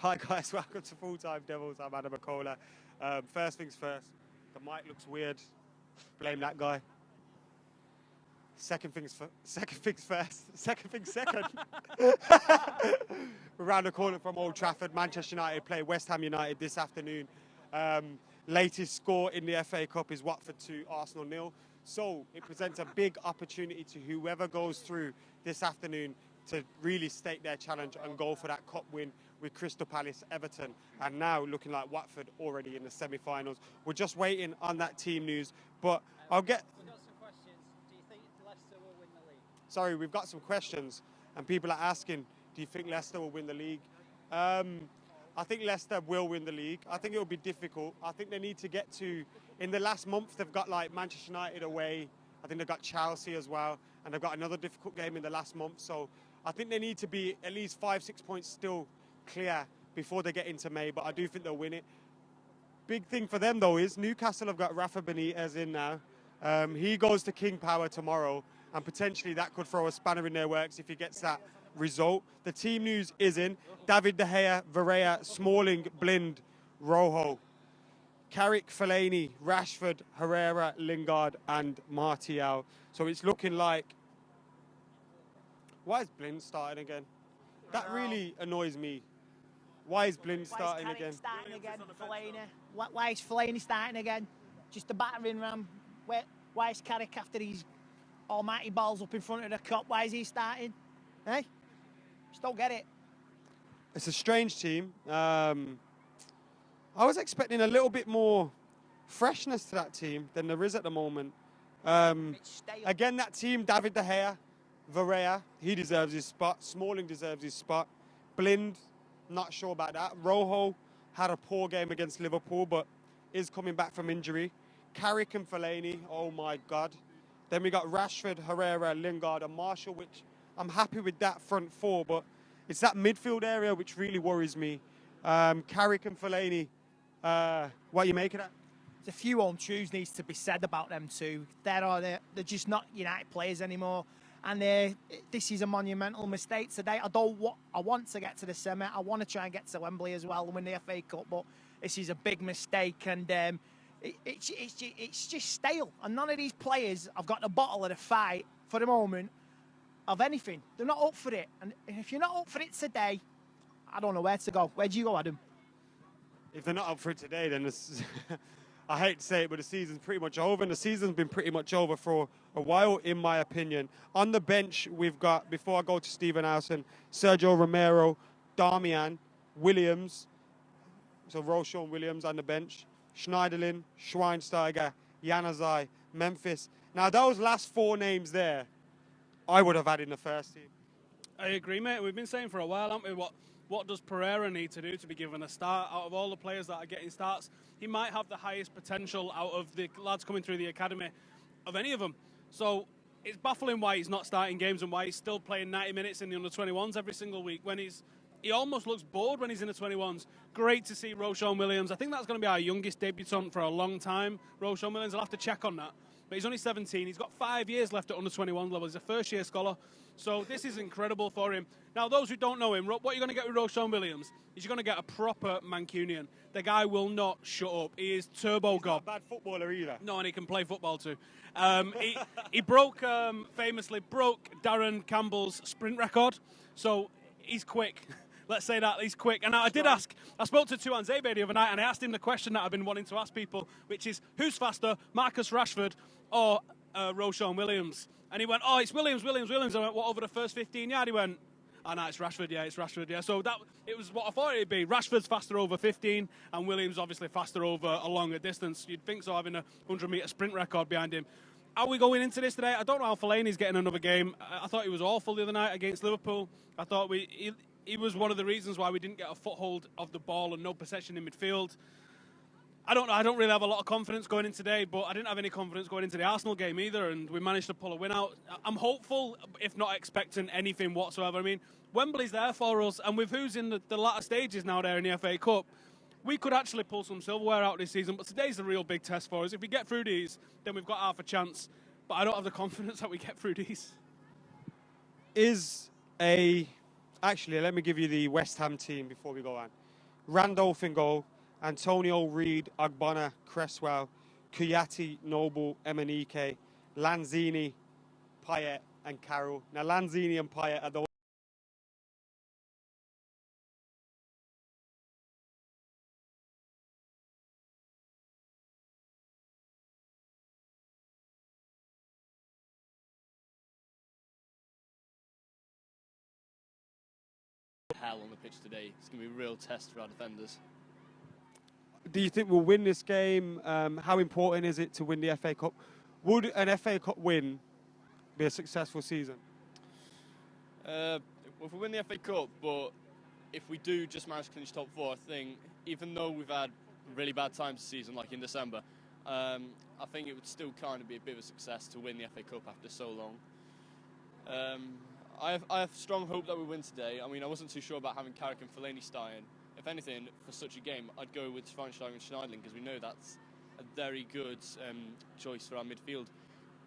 Hi guys, welcome to Full Time Devils. I'm Adam McCullough. First things first, the mic looks weird. Blame that guy. Second things first. Second things second. We're around the corner from Old Trafford. Manchester United play West Ham United this afternoon. Latest score in the FA Cup is Watford 2, Arsenal 0. So it presents a big opportunity to whoever goes through this afternoon to really stake their challenge and go for that cup win with Crystal Palace, Everton, and now looking like Watford already in the semi-finals. We're just waiting on that team news, but I'll get... We've got some questions. Do you think Leicester will win the league? Sorry, we've got some questions, and people are asking, do you think Leicester will win the league? I think Leicester will win the league. I think it will be difficult. I think they need to get to... In the last month, they've got like Manchester United away. I think they've got Chelsea as well, and they've got another difficult game in the last month. So I think they need to be at least 5-6 points still clear before they get into May, but I do think they'll win it. Big thing for them, though, is Newcastle have got Rafa Benitez in now. He goes to King Power tomorrow, and potentially that could throw a spanner in their works if he gets that result. The team news is in. David De Gea, Vieira, Smalling, Blind, Rojo, Carrick, Fellaini, Rashford, Herrera, Lingard, and Martial. So it's looking like... Why is Blind starting again? That really annoys me. Why is Blind starting again? Starting again, Fellaini. Why is Fellaini starting again? Just a battering ram. Why is Carrick, after these almighty balls up in front of the cup, why is he starting? Eh? Just don't get it. It's a strange team. I was expecting a little bit more freshness to that team than there is at the moment. Again, that team, David De Gea, Vieira, he deserves his spot. Smalling deserves his spot. Blind, not sure about that. Rojo had a poor game against Liverpool, but is coming back from injury. Carrick and Fellaini, oh my God. Then we got Rashford, Herrera, Lingard, and Martial, which I'm happy with that front four, but it's that midfield area which really worries me. Carrick and Fellaini, what are you making of that? There's a few untruths needs to be said about them two. They're just not United players anymore. And this is a monumental mistake today. I want to get to the semi. I want to try and get to Wembley as well and win the FA Cup. But this is a big mistake, and it's just stale. And none of these players have got the bottle of the fight for the moment of anything. They're not up for it. And if you're not up for it today, I don't know where to go. Where do you go, Adam? If they're not up for it today, then it's I hate to say it, but the season's pretty much over, and the season's been pretty much over for a while, in my opinion. On the bench, we've got, before I go to Stephen Howson, Sergio Romero, Darmian, Williams, so Roshan Williams on the bench, Schneiderlin, Schweinsteiger, Januzaj, Memphis. Now, those last four names there, I would have had in the first team. I agree, mate. We've been saying for a while, haven't we, what does Pereira need to do to be given a start? Out of all the players that are getting starts, he might have the highest potential out of the lads coming through the academy of any of them. So it's baffling why he's not starting games and why he's still playing 90 minutes in the under-21s every single week when he almost looks bored when he's in the 21s. Great to see Roshan Williams. I think that's going to be our youngest debutant for a long time. Roshan Williams, I'll have to check on that. But he's only 17. He's got 5 years left at under-21 level. He's a first-year scholar. So this is incredible for him. Now, those who don't know him, what you're going to get with Roshan Williams is you're going to get a proper Mancunian. The guy will not shut up. He is turbo god. Not a bad footballer either. No, and he can play football too. He famously broke Darren Campbell's sprint record. So he's quick. Let's say that, he's quick. And I spoke to Tuan Zebe the other night, and I asked him the question that I've been wanting to ask people, which is, who's faster, Marcus Rashford or Roshan Williams? And he went, oh, it's Williams. I went, what, over the first 15 yards? He went, oh, no, it's Rashford, yeah. So it was what I thought it'd be. Rashford's faster over 15, and Williams obviously faster over a longer distance. You'd think so, having a 100-metre sprint record behind him. Are we going into this today? I don't know how Fellaini's getting another game. I thought he was awful the other night against Liverpool. I thought he was one of the reasons why we didn't get a foothold of the ball and no possession in midfield. I don't know. I don't really have a lot of confidence going in today, but I didn't have any confidence going into the Arsenal game either, and we managed to pull a win out. I'm hopeful, if not expecting anything whatsoever. I mean, Wembley's there for us, and with who's in the latter stages now there in the FA Cup, we could actually pull some silverware out this season, but today's the real big test for us. If we get through these, then we've got half a chance, but I don't have the confidence that we get through these. Actually, let me give you the West Ham team before we go on. Randolph in goal, Antonio, Reed, Agbana, Cresswell, Kuyati, Noble, Emenike, Lanzini, Payet, and Carroll. Now, Lanzini and Payet are the hell on the pitch today. It's going to be a real test for our defenders. Do you think we'll win this game? How important is it to win the FA Cup? Would an FA Cup win be a successful season? Well, if we win the FA Cup, but if we do just manage to clinch top four, I think, even though we've had really bad times this season, like in December, I think it would still kind of be a bit of a success to win the FA Cup after so long. I have strong hope that we win today. I mean, I wasn't too sure about having Carrick and Fellaini starting. If anything, for such a game, I'd go with Schweinsteiger and Schneidling because we know that's a very good choice for our midfield.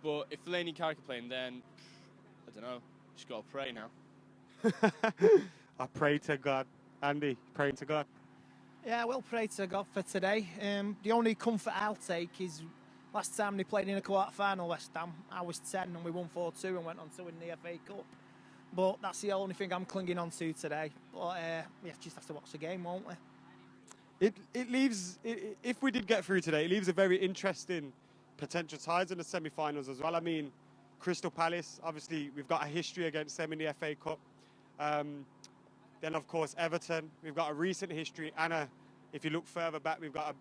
But if Fellaini and Carrick are playing, then I don't know. Just got to pray now. I pray to God. Andy, praying to God. Yeah, we'll pray to God for today. The only comfort I'll take is last time they played in a quarter-final, West Ham, I was 10 and we won 4-2 and went on to win the FA Cup. But that's the only thing I'm clinging on to today. But we just have to watch the game, won't we? It leaves, if we did get through today, it leaves a very interesting potential ties in the semi-finals as well. I mean, Crystal Palace, obviously, we've got a history against them in the FA Cup. Then, of course, Everton, we've got a recent history. And if you look further back, we've got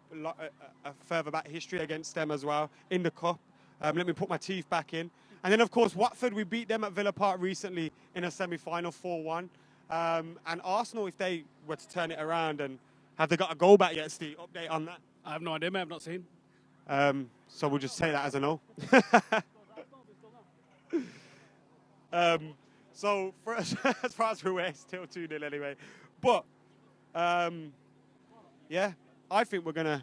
a further back history against them as well in the Cup. Let me put my teeth back in. And then, of course, Watford, we beat them at Villa Park recently in a semi-final, 4-1. And Arsenal, if they were to turn it around, and have they got a goal back yet, Steve? Update on that? I have no idea, mate. I've not seen. So we'll just say that as a no. So as far as we're aware, still 2-0 anyway. But, yeah, I think we're going to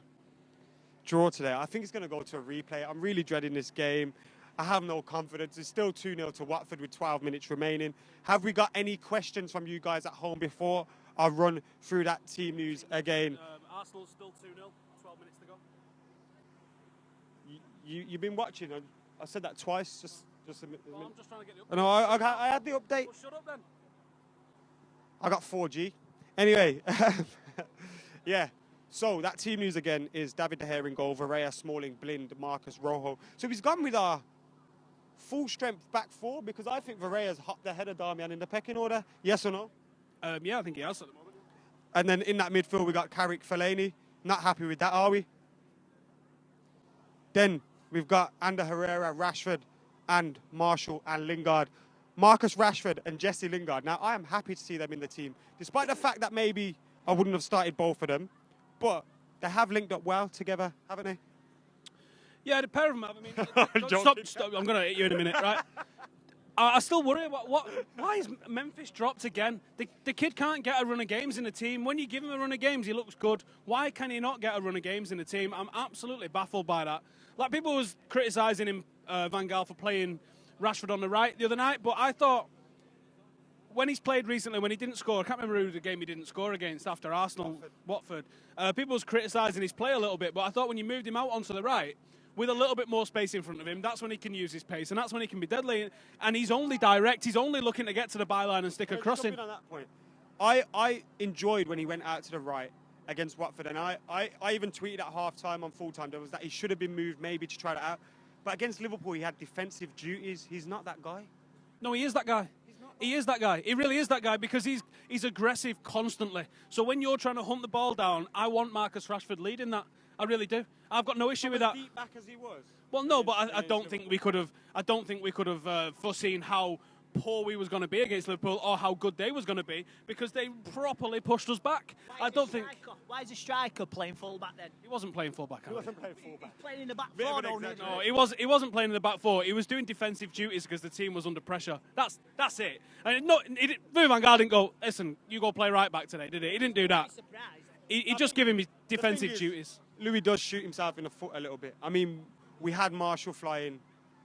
draw today. I think it's going to go to a replay. I'm really dreading this game. I have no confidence. It's still 2-0 to Watford with 12 minutes remaining. Have we got any questions from you guys at home before I run through that team news again? Arsenal's still 2-0, 12 minutes to go. You've been watching. I said that twice. Just a minute. Well, I'm just trying to get the update. No, I had the update. Well, shut up then. I got 4G. Anyway, yeah. So that team news again is David De Gea in goal, Varela, Smalling, Blind, Marcus, Rojo. So he's gone with our full strength back four because I think Varela's hopped ahead of Darmian in the pecking order. Yes or no? Yeah, I think he has at the moment. And then in that midfield we got Carrick, Fellaini. Not happy with that, are we? Then we've got Ander Herrera, Rashford, and Marshall and Lingard. Marcus Rashford and Jesse Lingard. Now, I am happy to see them in the team, despite the fact that maybe I wouldn't have started both of them. But they have linked up well together, haven't they? Yeah, the pair of them have. I mean, stop. I'm going to hit you in a minute, right? I still worry about why is Memphis dropped again? The kid can't get a run of games in the team. When you give him a run of games, he looks good. Why can he not get a run of games in the team? I'm absolutely baffled by that. Like, people was criticising him, Van Gaal, for playing Rashford on the right the other night, but I thought when he's played recently, when he didn't score, I can't remember who the game he didn't score against after Arsenal, Watford. People was criticising his play a little bit, but I thought when you moved him out onto the right, with a little bit more space in front of him, that's when he can use his pace, and that's when he can be deadly. And he's only direct. He's only looking to get to the byline and stick a crossing. On that point, I enjoyed when he went out to the right against Watford, and I even tweeted at half-time on FullTimeDEVILS that he should have been moved maybe to try that out. But against Liverpool, he had defensive duties. He's not that guy. No, he is that guy. He is that guy. He really is that guy because he's aggressive constantly. So when you're trying to hunt the ball down, I want Marcus Rashford leading that. I really do. I've got no issue with that. Deep back as he was. Well, no, but I don't think we could have. I don't think we could have foreseen how poor we was going to be against Liverpool or how good they was going to be because they properly pushed us back. I don't think. Why is a striker playing full back then? He wasn't playing full back. He wasn't playing full back. He's playing in the back four. No, he wasn't playing in the back four. He was doing defensive duties because the team was under pressure. That's it. And Van Gaal didn't go, listen, you go play right back today, did he? He didn't do that. He just gave him his defensive duties. Louis does shoot himself in the foot a little bit. I mean, we had Marshall flying,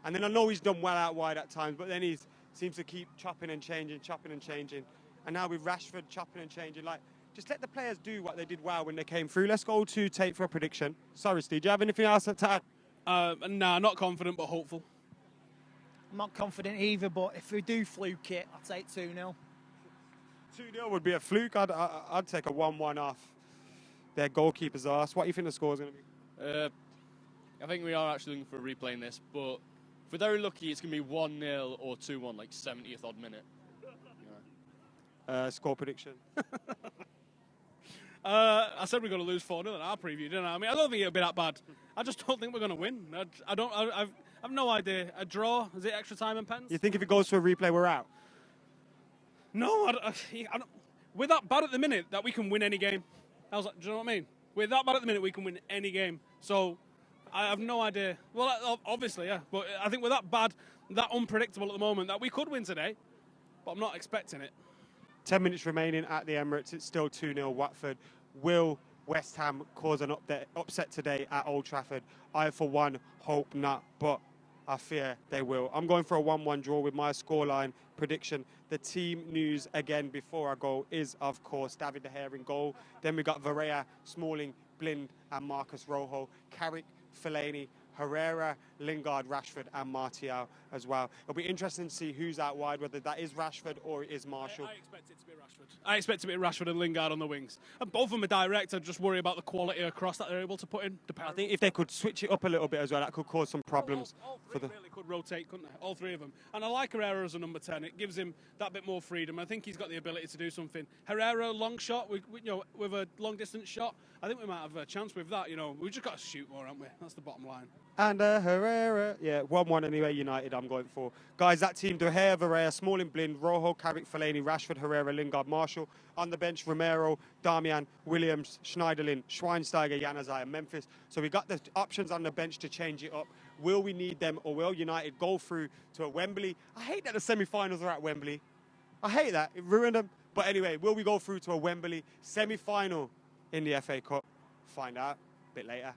and then I know he's done well out wide at times, but then he seems to keep chopping and changing, and now with Rashford chopping and changing, like, just let the players do what they did well when they came through. Let's go to Tate for a prediction. Sorry, Steve, do you have anything else to add? Nah, not confident, but hopeful. I'm not confident either, but if we do fluke it, I'll take 2-0. 2-0 would be a fluke. I'd take a 1-1 off their goalkeeper's arse. What do you think the score is going to be? I think we are actually looking for a replay in this, but if we're very lucky, it's going to be 1-0 or 2-1, like 70th odd minute. Score prediction. I said we're going to lose 4-0 in our preview, didn't I? I mean, I don't think it'll be that bad. I just don't think we're going to win. I've no idea. A draw? Is it extra time and pens? You think if it goes to a replay, we're out? No, I don't, we're that bad at the minute that we can win any game. I was like, do you know what I mean? We're that bad at the minute we can win any game. So I have no idea. Well, obviously, yeah. But I think we're that bad, that unpredictable at the moment that we could win today. But I'm not expecting it. 10 minutes remaining at the Emirates. It's still 2-0 Watford. Will West Ham cause an upset today at Old Trafford? I, for one, hope not, but I fear they will. I'm going for a 1-1 draw with my scoreline prediction. The team news, again, before I go, is, of course, David De Gea in goal. Then we got Varela, Smalling, Blind, and Marcus Rojo. Carrick, Fellaini, Herrera, Lingard, Rashford, and Martial as well. It'll be interesting to see who's out wide, whether that is Rashford or it is Martial. I expect it to be Rashford. I expect it to be Rashford and Lingard on the wings. And both of them are direct. I just worry about the quality across that they're able to put in. I think if they could switch it up a little bit as well, that could cause some problems. All three really could rotate, couldn't they? All three of them. And I like Herrera as a number 10. It gives him that bit more freedom. I think he's got the ability to do something. Herrera, long shot, with a long distance shot. I think we might have a chance with that. We've just got to shoot more, haven't we? That's the bottom line. And Herrera, yeah, 1-1 anyway, United I'm going for. Guys, that team, De Gea, Varela, Smalling, Blind, Rojo, Carrick, Fellaini, Rashford, Herrera, Lingard, Martial. On the bench, Romero, Darmian, Williams, Schneiderlin, Schweinsteiger, Januzaj, and Memphis. So we got the options on the bench to change it up. Will we need them, or will United go through to a Wembley? I hate that the semi-finals are at Wembley. I hate that. It ruined them. But anyway, will we go through to a Wembley semi-final in the FA Cup? Find out a bit later.